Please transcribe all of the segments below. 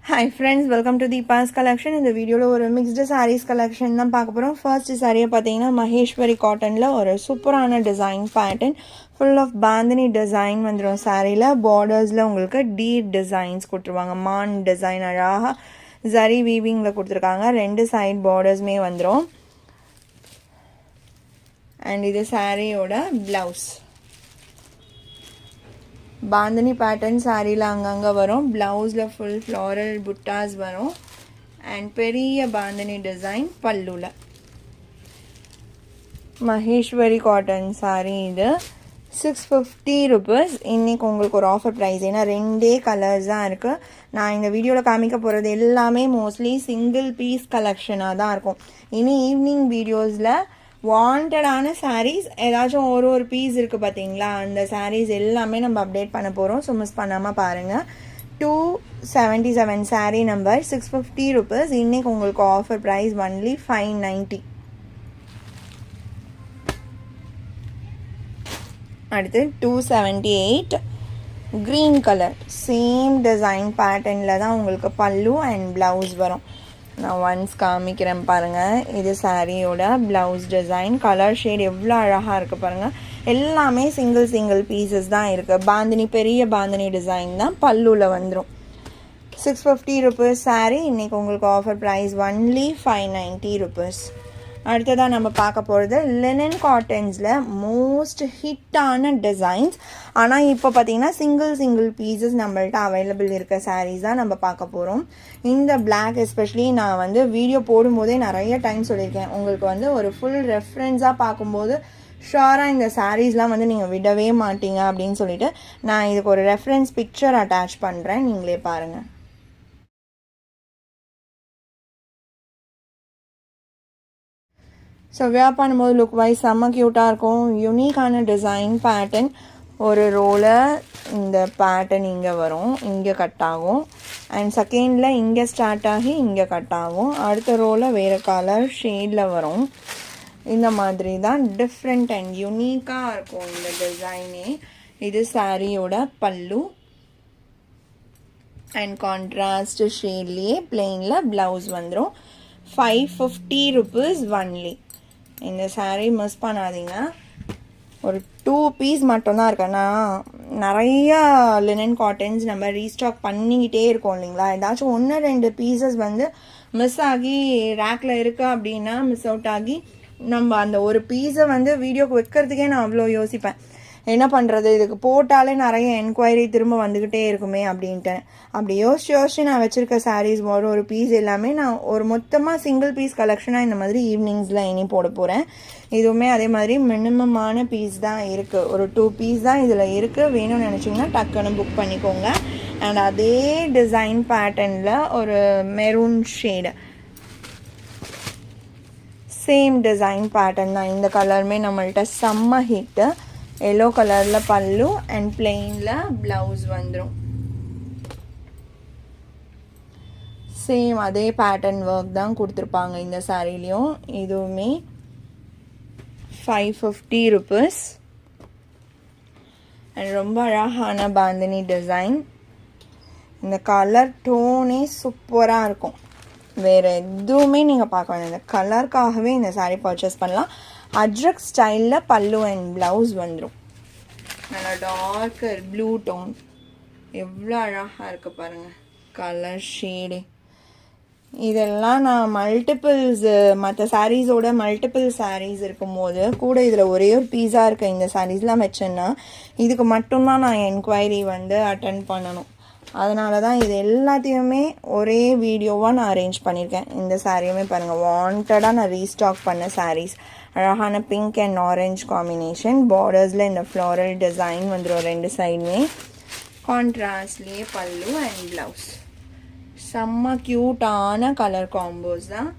Hi friends, welcome to Deepa's collection. இந்த வீடியோல ஒரு mixed sarees collection தான் பார்க்க போறோம். First saree பாத்தீங்கன்னா மகேஷ்வரி காட்டன்ல ஒரு சூப்பரான design pattern full of bandhani design வந்துரும். சாரில bordersல உங்களுக்கு deer designs கொடுத்துருவாங்க. மான் டிசைன் அழகா zari weavingல கொடுத்துருக்காங்க. ரெண்டு சைடு bordersமே வந்துரும். and இது சாரியோட blouse. bandhani pattern saree la anganga varum, blouse la full floral buttas varum and periya bandhani design pallu la. Maheshwari cotton saree idu 650 rupees. இன்னைக்கு உங்களுக்கு ஒரு ஆஃபர் பிரைஸ். ஏன்னா ரெண்டே கலர்ஸ் தான் இருக்கு. நான் இந்த வீடியோவில் காமிக்க போகிறது எல்லாமே மோஸ்ட்லி சிங்கிள் பீஸ் கலெக்ஷனாக தான் இருக்கும். இனி ஈவினிங் வீடியோஸில் வாண்டடான சாரீஸ் ஏதாச்சும் ஒரு பீஸ் இருக்குது பார்த்தீங்களா, அந்த சாரீஸ் எல்லாமே நம்ம அப்டேட் பண்ண போகிறோம். ஸோ மிஸ் பண்ணாமல் பாருங்கள். 277 சாரீ நம்பர் 650 rupees. இன்றைக்கி உங்களுக்கு ஆஃபர் ப்ரைஸ் ஒன்லி 590. அடுத்து 278 க்ரீன் கலர் சேம் டிசைன் பேட்டர்னில் தான் உங்களுக்கு பல்லு அண்ட் ப்ளவுஸ் வரும். நான் ஒன்ஸ் காமிக்கிறேன் பாருங்கள். இது சாரியோட ப்ளவுஸ் டிசைன். கலர் ஷேட் எவ்வளோ அழகாக இருக்குது பாருங்கள். எல்லாமே சிங்கிள் பீசஸ் தான் இருக்குது. பாந்தினி பெரிய பாந்தினி டிசைன் தான் பல்லுவில் வந்துடும். 650 rupees சாரீ. இன்றைக்கி உங்களுக்கு ஆஃபர் ப்ரைஸ் ஒன்லி 590 rupees. அடுத்ததாக நம்ம பார்க்க போகிறது லினன் காட்டன்ஸில் மோஸ்ட் ஹிட்டான டிசைன்ஸ். ஆனால் இப்போ பார்த்தீங்கன்னா சிங்கிள் பீசஸ் நம்மள்ட்ட அவைலபிள் இருக்க சாரீஸ் தான் நம்ம பார்க்க போகிறோம். இந்த பிளாக் எஸ்பெஷலி நான் வந்து வீடியோ போடும்போதே நிறைய டைம் சொல்லியிருக்கேன். உங்களுக்கு வந்து ஒரு ஃபுல் ரெஃபரன்ஸாக பார்க்கும்போது ஷுவராக இந்த சாரீஸ்லாம் வந்து நீங்கள் விடவே மாட்டீங்க அப்படின்னு சொல்லிட்டு நான் இதுக்கு ஒரு ரெஃபரன்ஸ் பிக்சர் அட்டாச் பண்ணுறேன், நீங்களே பாருங்கள். ஸோ வியர் பண்ணும்போது லுக் வைஸ் செம்ம க்யூட்டாக இருக்கும். யூனிக்கான டிசைன் பேட்டர்ன். ஒரு ரோவில் இந்த பேட்டர்ன் இங்கே வரும், இங்கே கட் ஆகும். அண்ட் செகண்டில் இங்கே ஸ்டார்ட் ஆகி இங்கே கட் ஆகும். அடுத்த ரோவில் வேறு கலர் ஷேடில் வரும். இந்த மாதிரி தான் டிஃப்ரெண்ட் அண்ட் யூனிக்காக இருக்கும் இந்த டிசைனே. இது சாரியோட பல்லு அண்ட் கான்ட்ராஸ்ட் ஷேட்லேயே பிளெயினில் ப்ளவுஸ் வந்துடும். 550 rupees ஒன்லி. இந்த சாரீ மிஸ் பண்ணாதீங்க. ஒரு 2 பீஸ் மட்டும்தான் இருக்குன்னா நிறையா லினன் காட்டன்ஸ் நம்ம ரீஸ்டாக் பண்ணிக்கிட்டே இருக்கோம் இல்லைங்களா. ஏதாச்சும் 1-2 பீசஸ் வந்து மிஸ் ஆகி ரேக்கில் இருக்கு அப்படின்னா மிஸ் அவுட் ஆகி நம்ம அந்த ஒரு பீஸை வந்து வீடியோக்கு வைக்கிறதுக்கே நான் அவ்வளோ யோசிப்பேன். என்ன பண்ணுறது, இதுக்கு போட்டாலே நிறைய என்கொயரி திரும்ப வந்துக்கிட்டே இருக்குமே அப்படின்ட்டு. அப்படி யோசிச்சு நான் வச்சுருக்க சாரீஸ் ஒரு பீஸ் எல்லாமே நான் ஒரு மொத்தமாக சிங்கிள் பீஸ் கலெக்ஷனாக இந்த மாதிரி ஈவினிங்ஸில் இனி போட போகிறேன். இதுவுமே அதே மாதிரி மினிமமான பீஸ் தான் இருக்குது. ஒரு 2 பீஸ் தான் இதில் இருக்குது. வேணும்னு நினச்சிங்கன்னா டக்குன்னு புக் பண்ணிக்கோங்க. அண்ட் அதே டிசைன் பேட்டர்னில் ஒரு maroon shade same design pattern தான். இந்த கலருமே நம்மள்கிட்ட செம்ம ஹிட்டு. எல்லோ கலரில் பல்லு அண்ட் பிளெயினில் ப்ளவுஸ் வந்துடும். சேம் அதே பேட்டர்ன் ஒர்க் தான் கொடுத்துருப்பாங்க இந்த சாரீலையும். இதுவுமே 550 rupees. அண்ட் ரொம்ப அழகான பாந்தினி டிசைன். இந்த கலர் டோனே சூப்பராக இருக்கும். வேறு எதுவுமே நீங்கள் பார்க்க வேண்டாம், இந்த கலருக்காகவே இந்த சாரீ பர்ச்சேஸ் பண்ணலாம். அஜ்ரக் ஸ்டைலில் பல்லு அண்ட் ப்ளவுஸ் வந்துடும். நல்லா டார்க்கர் ப்ளூ டோன் எவ்வளோ அழகாக இருக்குது பாருங்கள் கலர் ஷேடு. இதெல்லாம் நான் மல்டிபிள்ஸ் மற்ற சாரீஸோட மல்டிபிள் சாரீஸ் இருக்கும்போது கூட இதில் ஒரே ஒரு பீஸாக இருக்க இந்த சாரீஸ்லாம் வச்சேன்னா இதுக்கு மட்டும்தான் நான் என்கொயரி வந்து அட்டன் பண்ணணும். அதனால தான் இது எல்லாத்தையுமே ஒரே வீடியோவாக நான் அரேஞ்ச் பண்ணியிருக்கேன். இந்த சாரியுமே பாருங்கள், வாண்டடாக நான் ரீஸ்டாக் பண்ண சாரீஸ். அழகான பிங்க் அண்ட் ஆரஞ்ச் காம்பினேஷன். பார்டர்ஸில் இந்த ஃப்ளாரல் டிசைன் வந்துடும் ரெண்டு சைடுமே. கான்ட்ராஸ்ட்லேயே பல்லு அண்ட் ப்ளவுஸ். செம்ம க்யூட்டான கலர் காம்போஸ் தான்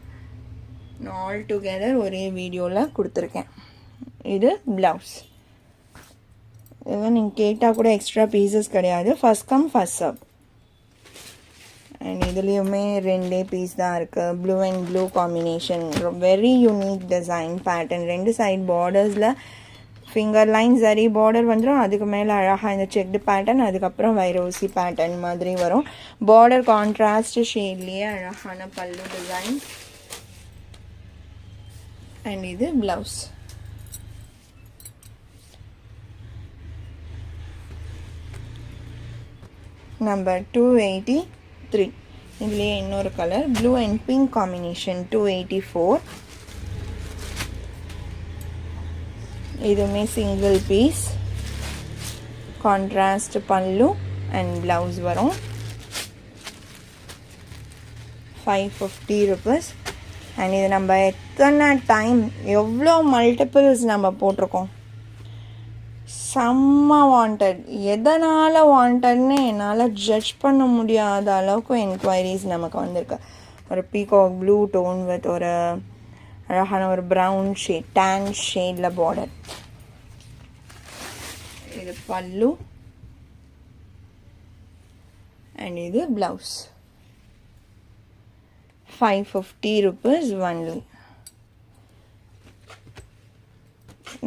நான் ஆல் டுகெதர் ஒரே வீடியோவில் கொடுத்துருக்கேன். இது ப்ளவுஸ். இதெல்லாம் நீங்கள் கேட்டால் கூட எக்ஸ்ட்ரா பீசஸ் கிடையாது. First come first serve. And இதுலேயுமே 2 பீஸ் தான் இருக்குது. Blue and blue combination. Very unique design pattern. ரெண்டு சைட் பார்டர்ஸில் ஃபிங்கர் லைன் சரி பார்டர் வந்துடும். அதுக்கு மேலே அழகாக இந்த செக்டு பேட்டர்ன், அதுக்கப்புறம் வைரோசி பேட்டர்ன் மாதிரி வரும். பார்டர் கான்ட்ராஸ்ட் ஷேட்லேயே அழகான பல்லு டிசைன். அண்ட் இது ப்ளவுஸ். நம்பர் 283. இதுலேயே இன்னொரு colour blue and pink combination 284. இதுவுமே சிங்கிள் பீஸ், கான்ட்ராஸ்ட் பல்லு அண்ட் ப்ளவுஸ் வரும். 550 rupees. அண்ட் இது நம்ம எத்தனை டைம் எவ்வளோ மல்டிபிள்ஸ் நம்ம போட்டிருக்கோம். செம்ம வாண்டட். எதனால் வாண்டட்னு என்னால் ஜட்ஜ் பண்ண முடியாத அளவுக்கு என்கொயரிஸ் நமக்கு வந்திருக்கு. ஒரு பீகாக் ப்ளூ டோன் வித் ஒரு அழகான ஒரு ப்ரௌன் ஷேட், டேன் ஷேடில் பார்டர். இது பல்லு அண்ட் இது ப்ளவுஸ். 550 rupees only.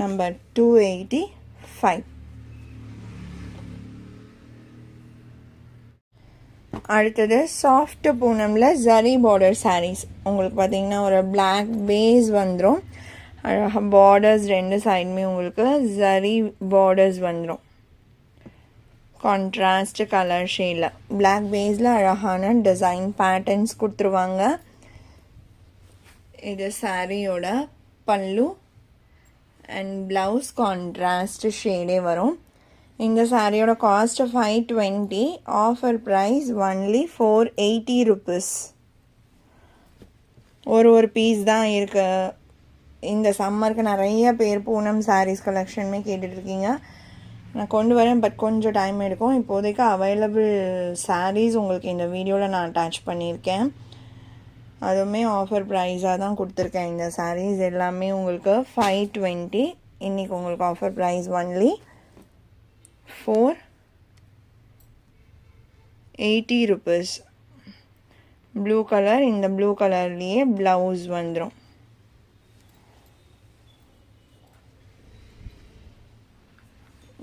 Number 285. அடுத்தது சாஃப்ட் பூனமில் ஜரி பார்டர் சாரீஸ். உங்களுக்கு பார்த்தீங்கன்னா ஒரு பிளாக் பேஸ் வந்துடும். அழகாக பார்டர்ஸ் ரெண்டு சைடுமே உங்களுக்கு ஜரி பார்டர்ஸ் வந்துடும். கான்ட்ராஸ்ட் கலர் ஷேடில் பிளாக் பேஸில் அழகான டிசைன் பேட்டர்ன்ஸ் கொடுத்துருவாங்க. இது சாரியோட பல்லு அண்ட் ப்ளவுஸ் கான்ட்ராஸ்ட் ஷேடே வரும். இந்த சாரியோட cost 520. Offer price only 480 rupees. ஒரு பீஸ் தான் இருக்கு. இந்த சம்மருக்கு நிறைய பேர் பூனம் சாரீஸ் கலெக்ஷனுமே கேட்டுட்ருக்கீங்க. நான் கொண்டு வரேன், பட் கொஞ்சம் டைம் எடுக்கும். இப்போதைக்கு அவைலபிள் சாரீஸ் உங்களுக்கு இந்த வீடியோவில் நான் அட்டாச் பண்ணியிருக்கேன். அதுவுமே ஆஃபர் ப்ரைஸாக தான் கொடுத்துருக்கேன். இந்த சாரீஸ் எல்லாமே உங்களுக்கு 520. இன்றைக்கி உங்களுக்கு offer price only 480 rupees. Blue colour, இந்த ப்ளூ கலர்லேயே ப்ளவுஸ் வந்துடும்.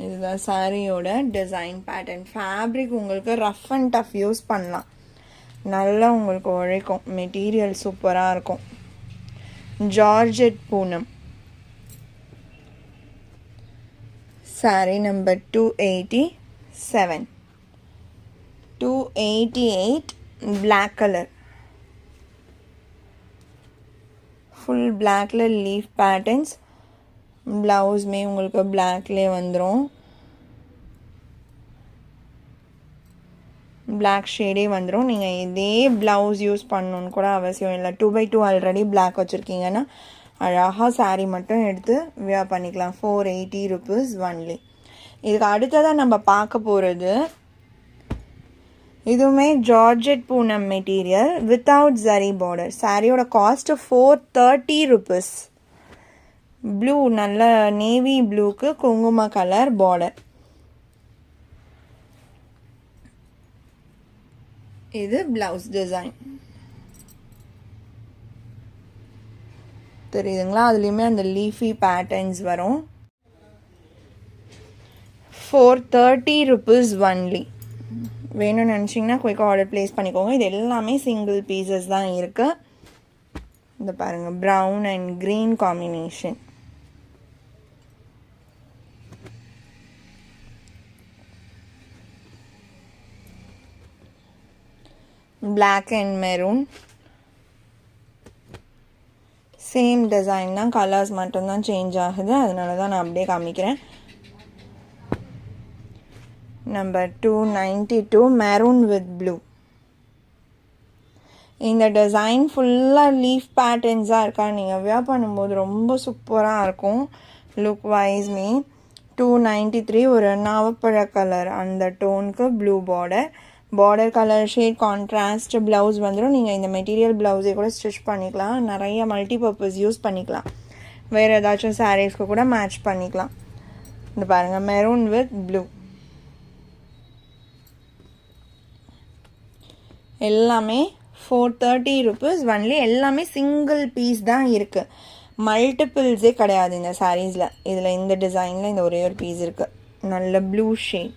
இதுதான் சாரியோட டிசைன் பேட்டர்ன். ஃபேப்ரிக் உங்களுக்கு ரஃப் அண்ட் டஃப் யூஸ் பண்ணலாம், நல்லா உங்களுக்கு உழைக்கும். மெட்டீரியல் சூப்பராக இருக்கும். Georgette Poonam. Sari number 287. 288 black color. Full பிளாக்ல லீஃப் பேட்டர்ன்ஸ். ப்ளவுஸ்மே உங்களுக்கு பிளாக்லேயே வந்துடும். பிளாக் ஷேடே வந்துடும். நீங்கள் இதே ப்ளவுஸ் யூஸ் பண்ணணுன்னு கூட அவசியம் இல்லை. 2x2 ஆல்ரெடி பிளாக் வச்சுருக்கீங்கன்னா அழகாக சாரீ மட்டும் எடுத்து வியர் பண்ணிக்கலாம். 480 rupees ஒன்லி. இதுக்கு அடுத்ததாக நம்ம பார்க்க போகிறது இதுவுமே georgette Poonam material without zari border. சாரியோட காஸ்ட் 430 rupees. ப்ளூ, நல்ல நேவி ப்ளூக்கு குங்கும கலர் பார்டர். இது ப்ளவுஸ் டிசைன் தெரியுதுங்களா? அதுலேயுமே அந்த லீஃபி பேட்டர்ன்ஸ் வரும். 430 rupees ஒன்லி. வேணும்னு நினச்சிங்கன்னா குயிக்காக ஆர்டர் ப்ளேஸ் பண்ணிக்கோங்க. இது எல்லாமே சிங்கிள் பீசஸ் தான் இருக்குது. இந்த பாருங்கள், brown and green combination. Black and maroon same design தான், கலர்ஸ் மட்டும்தான் சேஞ்ச் ஆகுது. அதனால தான் நான் அப்படியே காமிக்கிறேன். Number 292 maroon with blue. இந்த டிசைன் ஃபுல்லாக லீஃப் பேட்டர்ன்ஸாக இருக்கா. நீங்கள் வியர் பண்ணும்போது ரொம்ப சூப்பராக இருக்கும் லுக் வைஸ்மே. 293 ஒரு நாவப்பழ கலர், அந்த டோனுக்கு blue border. Border colour shade contrast blouse வந்துடும். நீங்கள் இந்த மெட்டீரியல் ப்ளவுஸே கூட ஸ்டிச் பண்ணிக்கலாம். நிறைய மல்டிபர்பஸ் யூஸ் பண்ணிக்கலாம். வேறு ஏதாச்சும் சாரீஸ்க்கு கூட மேட்ச் பண்ணிக்கலாம். இந்த பாருங்கள், மெரூன் வித் ப்ளூ. எல்லாமே 430 rupees ஒன்லி. எல்லாமே சிங்கிள் பீஸ் தான் இருக்குது. மல்டிபிள்ஸே கிடையாது இந்த சாரீஸில். இதில் இந்த டிசைனில் இந்த ஒரே ஒரு பீஸ் இருக்குது. நல்ல ப்ளூ ஷேட்,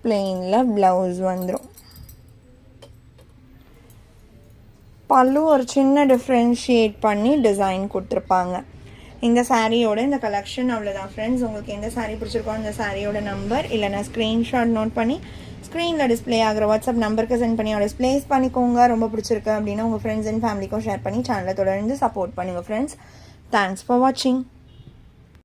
பிளெயினில் ப்ளவுஸ் வந்துடும். பல்லு ஒரு சின்ன டிஃப்ரென்ஷியேட் பண்ணி டிசைன் கொடுத்துருப்பாங்க. இந்த சாரியோட இந்த கலெக்ஷன் அவ்வளோதான் ஃப்ரெண்ட்ஸ். உங்களுக்கு எந்த சாரீ பிடிச்சிருக்கோ அந்த சாரியோட நம்பர் இல்லைனா ஸ்க்ரீன்ஷாட் நோட் பண்ணி ஸ்க்ரீனில் டிஸ்பிளே ஆகிற வாட்ஸ்அப் நம்பருக்கு சென்ட் பண்ணி ஆர்டர்ஸ் ப்ளேஸ் பண்ணிக்கோங்க. ரொம்ப பிடிச்சிருக்கு அப்படின்னா உங்கள் ஃப்ரெண்ட்ஸ் அண்ட் ஃபேமிலிக்கும் ஷேர் பண்ணி சேனலை தொடர்ந்து சப்போர்ட் பண்ணுங்கள் ஃப்ரெண்ட்ஸ். தேங்க்ஸ் ஃபார் வாட்சிங்.